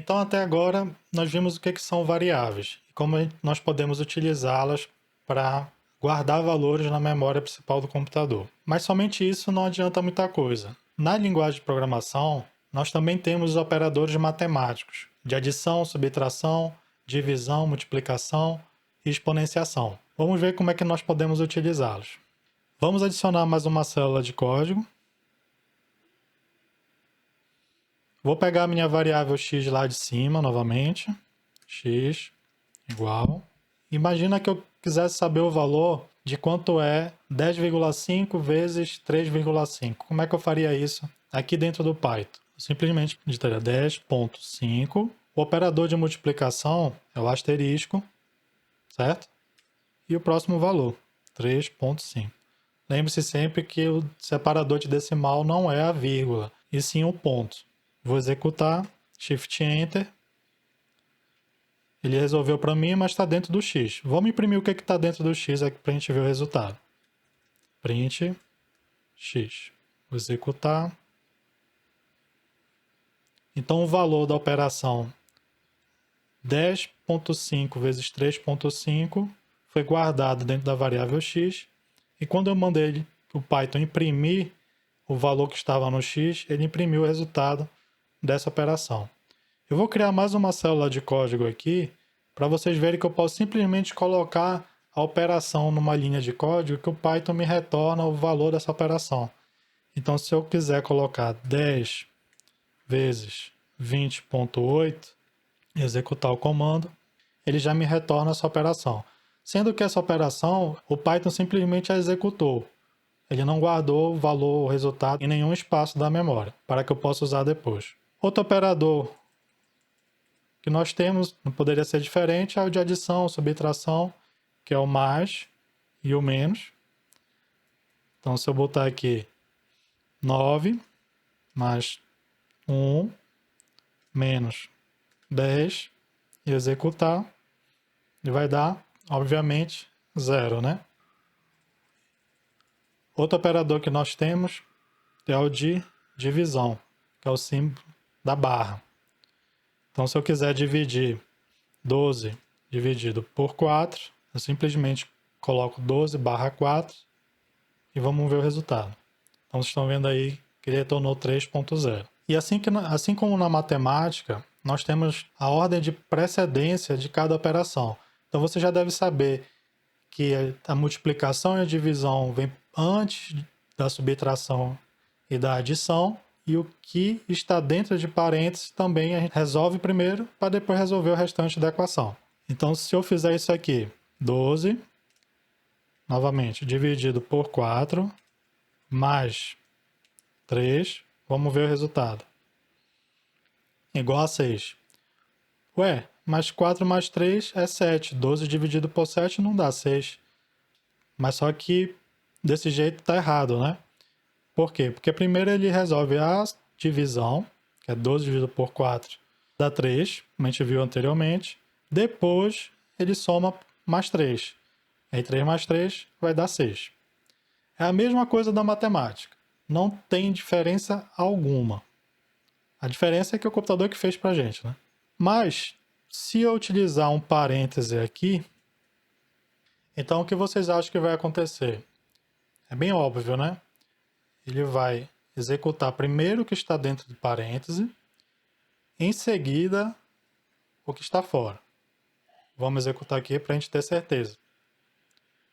Então, até agora, nós vimos o que são variáveis e como nós podemos utilizá-las para guardar valores na memória principal do computador. Mas somente isso não adianta muita coisa. Na linguagem de programação, nós também temos os operadores matemáticos, de adição, subtração, divisão, multiplicação e exponenciação. Vamos ver como é que nós podemos utilizá-los. Vamos adicionar mais uma célula de código. Vou pegar a minha variável x lá de cima novamente. X igual. Imagina que eu quisesse saber o valor de quanto é 10,5 vezes 3,5. Como é que eu faria isso aqui dentro do Python? Eu simplesmente digitaria 10,5. O operador de multiplicação é o asterisco, certo? E o próximo valor, 3,5. Lembre-se sempre que o separador de decimal não é a vírgula, e sim o ponto. Vou executar, Shift Enter. Ele resolveu para mim, mas está dentro do X. Vamos imprimir o que está dentro do X aqui para a gente ver o resultado. Print X. Vou executar. Então o valor da operação 10,5 vezes 3,5 foi guardado dentro da variável X. E quando eu mandei o Python imprimir o valor que estava no X, ele imprimiu o resultado dessa operação. Eu vou criar mais uma célula de código aqui para vocês verem que eu posso simplesmente colocar a operação numa linha de código que o Python me retorna o valor dessa operação. Então, se eu quiser colocar 10 vezes 20,8 e executar o comando, ele já me retorna essa operação. Sendo que essa operação, o Python simplesmente a executou. Ele não guardou o valor, o resultado em nenhum espaço da memória, para que eu possa usar depois. Outro operador que nós temos, não poderia ser diferente, é o de adição, subtração, que é o mais e o menos. Então, se eu botar aqui 9 mais 1 menos 10 e executar, ele vai dar, obviamente, 0, né? Outro operador que nós temos é o de divisão, que é o símbolo da barra. Então, se eu quiser dividir 12 dividido por 4, eu simplesmente coloco 12 barra 4 e vamos ver o resultado. Então, vocês estão vendo aí que ele retornou 3,0. E assim como na matemática, nós temos a ordem de precedência de cada operação. Então, você já deve saber que a multiplicação e a divisão vem antes da subtração e da adição, e o que está dentro de parênteses também a gente resolve primeiro para depois resolver o restante da equação. Então, se eu fizer isso aqui, 12, novamente, dividido por 4, mais 3, vamos ver o resultado. Igual a 6. Ué, mas 4 mais 3 é 7. 12 dividido por 7 não dá 6. Mas só que desse jeito está errado, né? Por quê? Porque primeiro ele resolve a divisão, que é 12 dividido por 4, dá 3, como a gente viu anteriormente. Depois ele soma mais 3. Aí 3 mais 3 vai dar 6. É a mesma coisa da matemática. Não tem diferença alguma. A diferença é que é o computador que fez pra gente, né? Mas, se eu utilizar um parêntese aqui, então o que vocês acham que vai acontecer? É bem óbvio, né? Ele vai executar primeiro o que está dentro do parêntese, em seguida o que está fora. Vamos executar aqui para a gente ter certeza.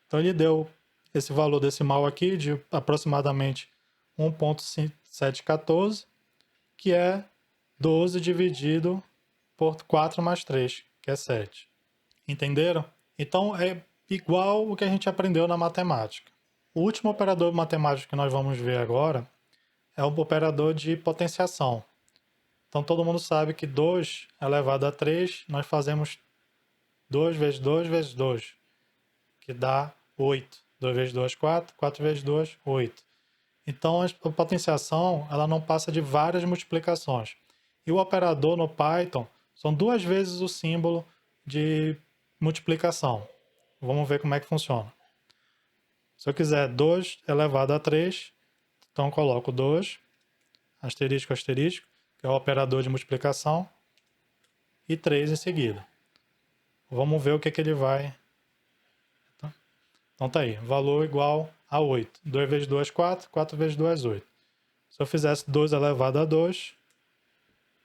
Então ele deu esse valor decimal aqui de aproximadamente 1,714, que é 12 dividido por 4 mais 3, que é 7. Entenderam? Então é igual o que a gente aprendeu na matemática. O último operador matemático que nós vamos ver agora é o operador de potenciação. Então todo mundo sabe que 2 elevado a 3, nós fazemos 2 vezes 2 vezes 2, que dá 8. 2 vezes 2, 4. 4 vezes 2, 8. Então a potenciação ela não passa de várias multiplicações. E o operador no Python são 2 vezes o símbolo de multiplicação. Vamos ver como é que funciona. Se eu quiser 2 elevado a 3, então eu coloco 2, asterisco, asterisco, que é o operador de multiplicação. e 3 em seguida. Vamos ver o que ele vai. Então tá aí, valor igual a 8. 2 vezes 2, 4. 4 vezes 2, 8. Se eu fizesse 2 elevado a 2,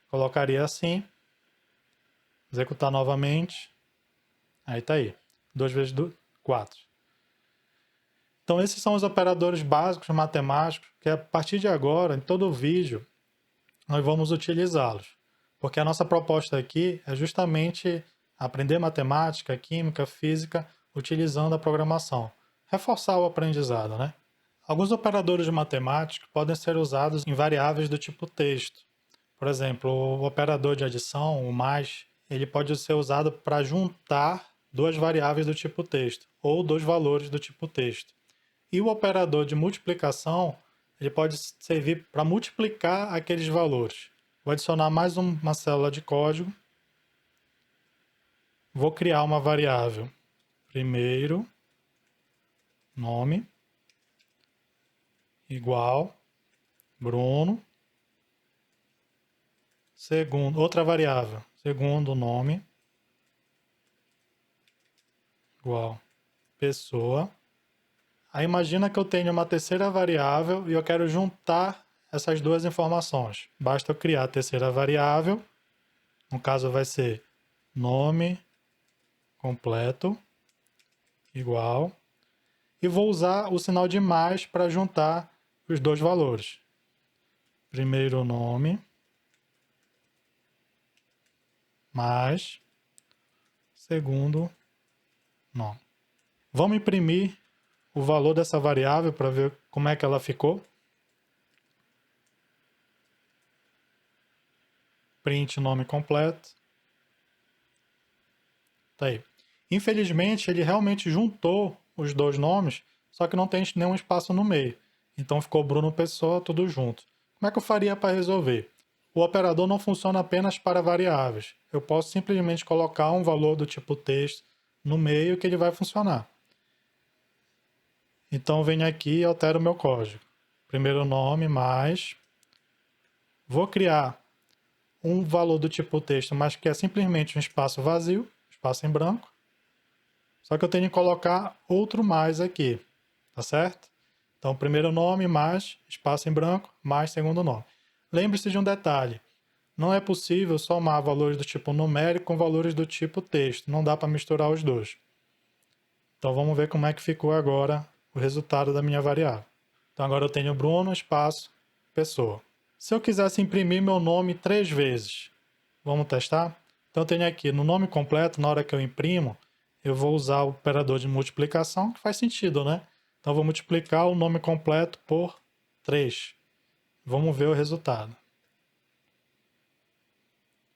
colocaria assim. Executar novamente. Aí tá aí. 2 vezes 2, 4. Então esses são os operadores básicos matemáticos que a partir de agora, em todo o vídeo, nós vamos utilizá-los. Porque a nossa proposta aqui é justamente aprender matemática, química, física, utilizando a programação. Reforçar o aprendizado, né? Alguns operadores de matemática podem ser usados em variáveis do tipo texto. Por exemplo, o operador de adição, o mais, ele pode ser usado para juntar duas variáveis do tipo texto, ou dois valores do tipo texto. E o operador de multiplicação, ele pode servir para multiplicar aqueles valores. Vou adicionar mais uma célula de código. Vou criar uma variável. Primeiro, nome, igual, Bruno. Segundo, outra variável. Segundo, nome, igual, pessoa. Aí imagina que eu tenho uma terceira variável e eu quero juntar essas duas informações. Basta eu criar a terceira variável. No caso vai ser nome completo igual. E vou usar o sinal de mais para juntar os dois valores. Primeiro nome mais segundo nome. Vamos imprimir o valor dessa variável para ver como é que ela ficou. Print nome completo. Tá aí. Infelizmente, ele realmente juntou os dois nomes, só que não tem nenhum espaço no meio. Então ficou Bruno Pessoa, tudo junto. Como é que eu faria para resolver? O operador não funciona apenas para variáveis. Eu posso simplesmente colocar um valor do tipo texto no meio que ele vai funcionar. Então eu venho aqui e altero o meu código. Primeiro nome mais. Vou criar um valor do tipo texto, mas que é simplesmente um espaço vazio, espaço em branco. Só que eu tenho que colocar outro mais aqui, tá certo? Então, primeiro nome mais, espaço em branco, mais segundo nome. Lembre-se de um detalhe. Não é possível somar valores do tipo numérico com valores do tipo texto. Não dá para misturar os dois. Então, vamos ver como é que ficou agora o resultado da minha variável. Então, agora eu tenho Bruno, espaço, pessoa. Se eu quisesse imprimir meu nome 3 vezes, vamos testar? Então, eu tenho aqui no nome completo, na hora que eu imprimo, eu vou usar o operador de multiplicação, que faz sentido, né? Então, eu vou multiplicar o nome completo por 3. Vamos ver o resultado.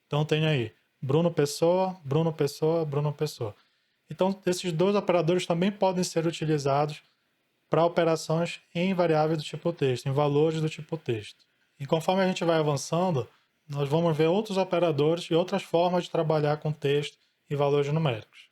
Então, eu tenho aí Bruno Pessoa, Bruno Pessoa, Bruno Pessoa. Então, esses dois operadores também podem ser utilizados para operações em variáveis do tipo texto, em valores do tipo texto. E conforme a gente vai avançando, nós vamos ver outros operadores e outras formas de trabalhar com texto e valores numéricos.